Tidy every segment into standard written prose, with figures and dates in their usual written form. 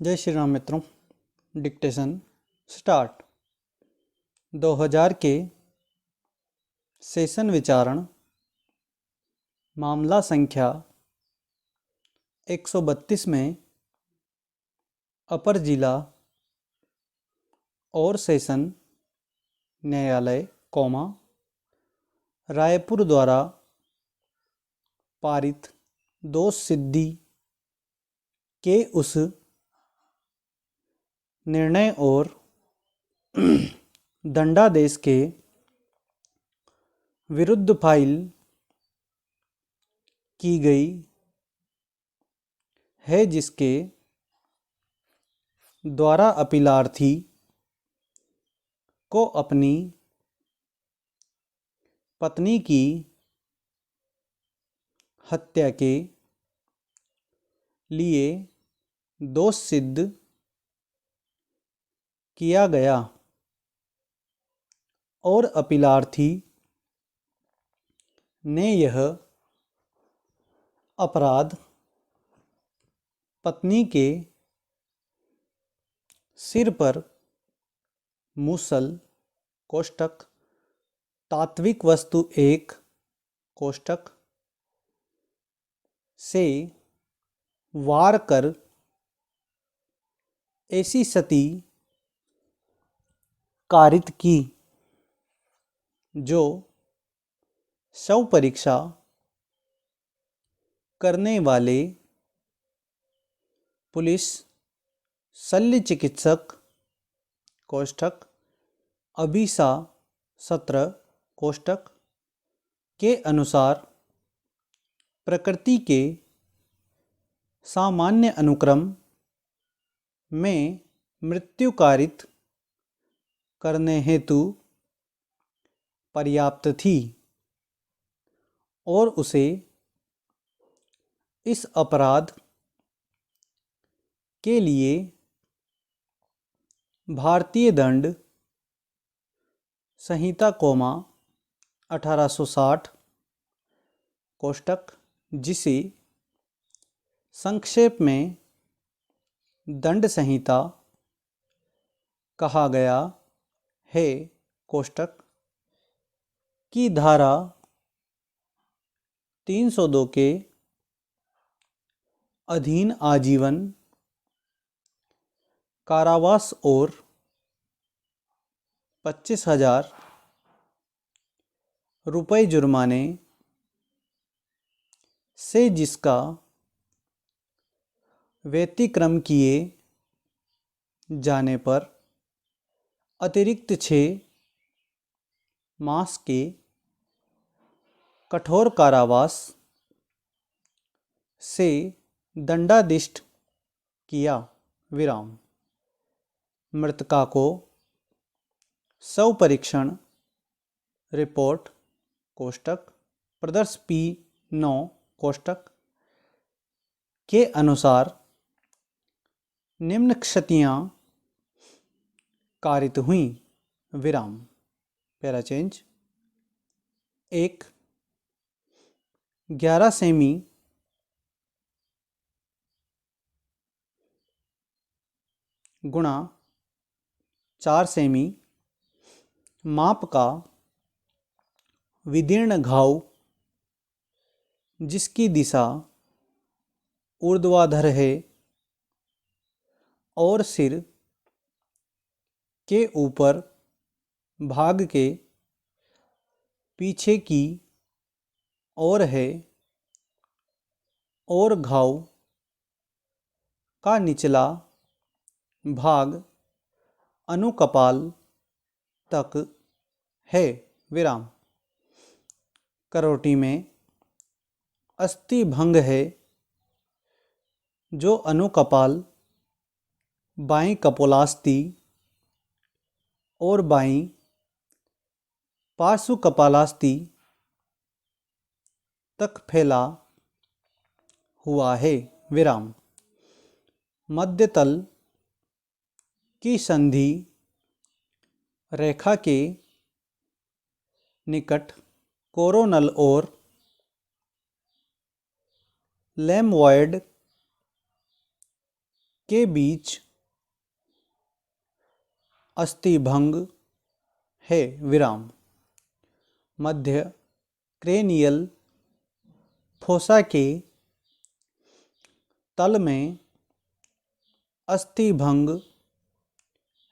जय श्री राम मित्रों। Dictation start. 2000 के सेशन विचारण मामला संख्या 132 में अपर जिला और सेशन न्यायालय रायपुर द्वारा पारित दोष सिद्धि के उस निर्णय और दंडादेश के विरुद्ध फाइल की गई है, जिसके द्वारा अपीलार्थी को अपनी पत्नी की हत्या के लिए दोष सिद्ध किया गया और अपीलार्थी ने यह अपराध पत्नी के सिर पर मूसल कोष्टक तात्विक वस्तु 1 कोष्टक से वार कर ऐसी सती कारित की जो शव परीक्षा करने वाले पुलिस शल्य चिकित्सक कोष्टक अभिसा 17 कोष्टक के अनुसार प्रकृति के सामान्य अनुक्रम में मृत्यु कारित करने हेतु पर्याप्त थी और उसे इस अपराध के लिए भारतीय दंड संहिता 1860 कोष्टक, जिसे संक्षेप में दंड संहिता कहा गया है, कोष्टक की धारा 302 के अधीन आजीवन कारावास और 25,000 रुपये जुर्माने से जिसका व्यतिक्रम किए जाने पर अतिरिक्त 6 मास के कठोर कारावास से दंडादिष्ट किया। विराम। मृतका को शव परीक्षण रिपोर्ट कोष्टक प्रदर्श P 9 कोष्टक के अनुसार निम्न क्षतियाँ कारित हुई। विराम। Para change. 1 11 सेमी गुणा 4 सेमी माप का विदीर्ण घाव जिसकी दिशा ऊर्ध्वाधर है और सिर के ऊपर भाग के पीछे की ओर है और घाव का निचला भाग अनुकपाल तक है। विराम। करोटी में अस्थि भंग है जो अनुकपाल बाईं कपोलास्थि और बाईं पार्श्व कपालास्थि तक फैला हुआ है। विराम। मध्य तल की संधि रेखा के निकट कोरोनल और लैम्बॉयड के बीच अस्थिभंग है विराम। मध्य क्रेनियल फोसा के तल में अस्थिभंग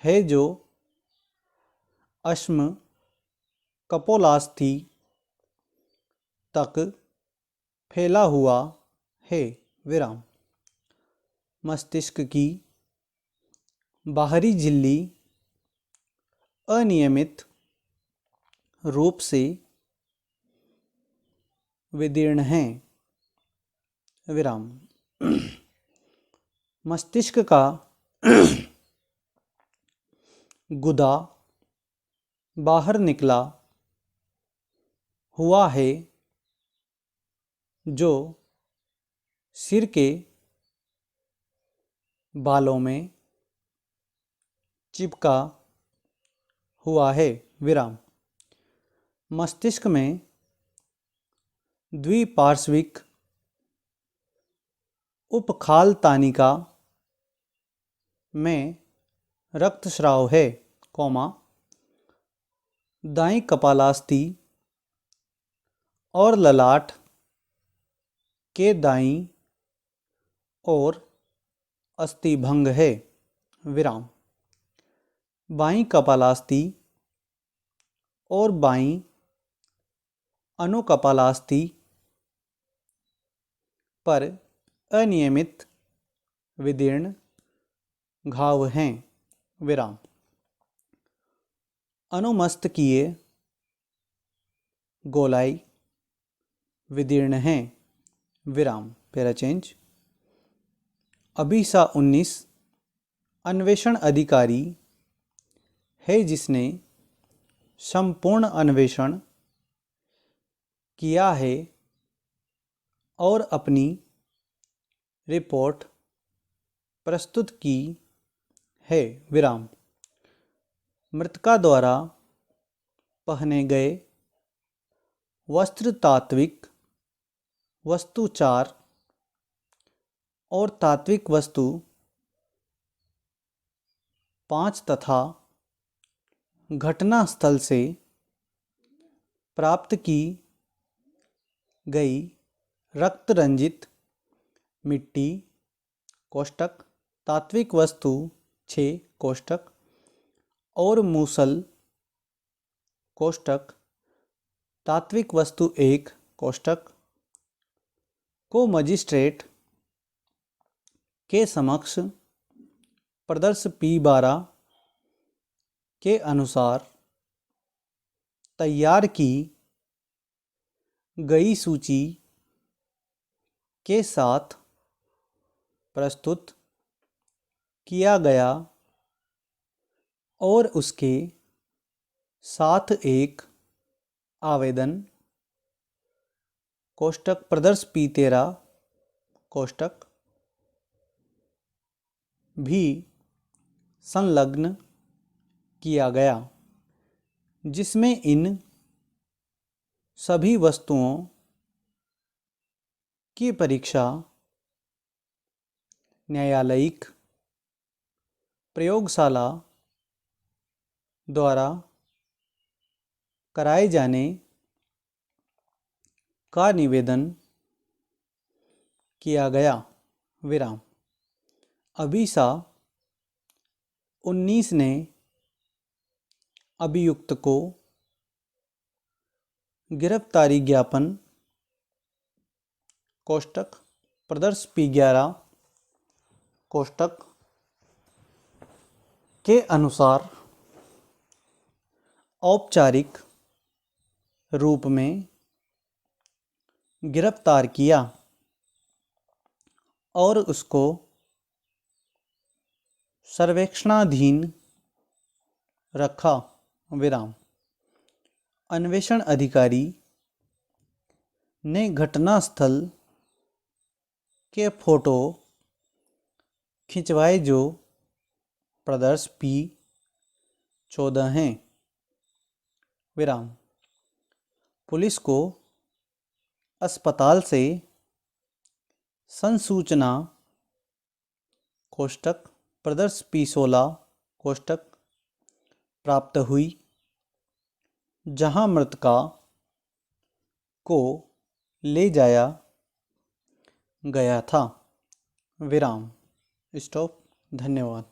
है जो अश्म कपोलास्थि तक फैला हुआ है विराम। मस्तिष्क की बाहरी झिल्ली अनियमित रूप से विदीर्ण है विराम। मस्तिष्क का गुदा बाहर निकला हुआ है जो सिर के बालों में चिपका हुआ है विराम। मस्तिष्क में द्विपार्श्विक उपखाल तानिका में रक्तस्राव है, दाईं कपालास्थि और ललाट के दाईं ओर अस्थिभंग है विराम। बाईं कपालास्थि और बाईं अनुकपालास्थि पर अनियमित विदीर्ण घाव हैं विराम। अनुमस्तकीय गोलाई विदीर्ण हैं विराम। Para change. अभिसा 19 अन्वेषण अधिकारी है जिसने संपूर्ण अन्वेषण किया है और अपनी रिपोर्ट प्रस्तुत की है विराम। मृतका द्वारा पहने गए वस्त्र तात्विक वस्तु 4 और तात्विक वस्तु 5 तथा घटना स्थल से प्राप्त की गई रक्त रंजित मिट्टी कोष्टक तात्विक वस्तु 6 कोष्टक और मूसल कोष्टक तात्विक वस्तु 1 कोष्टक को मजिस्ट्रेट के समक्ष प्रदर्श P12 के अनुसार तैयार की गई सूची के साथ प्रस्तुत किया गया और उसके साथ एक आवेदन कोष्टक प्रदर्श P13 कोष्टक भी संलग्न किया गया जिसमें इन सभी वस्तुओं की परीक्षा न्यायालयिक प्रयोगशाला द्वारा कराए जाने का निवेदन किया गया विराम। अभिसा 19 ने अभियुक्त को गिरफ्तारी ज्ञापन कोष्टक प्रदर्श P11 कोष्टक के अनुसार औपचारिक रूप में गिरफ्तार किया और उसको सर्वेक्षणाधीन रखा विराम। अन्वेषण अधिकारी ने घटनास्थल के फोटो खिंचवाए जो प्रदर्श P14 हैं विराम। पुलिस को अस्पताल से संसूचना कोष्टक प्रदर्श P16 कोष्टक प्राप्त हुई जहां मृतका को ले जाया गया था। विराम। स्टॉप। धन्यवाद।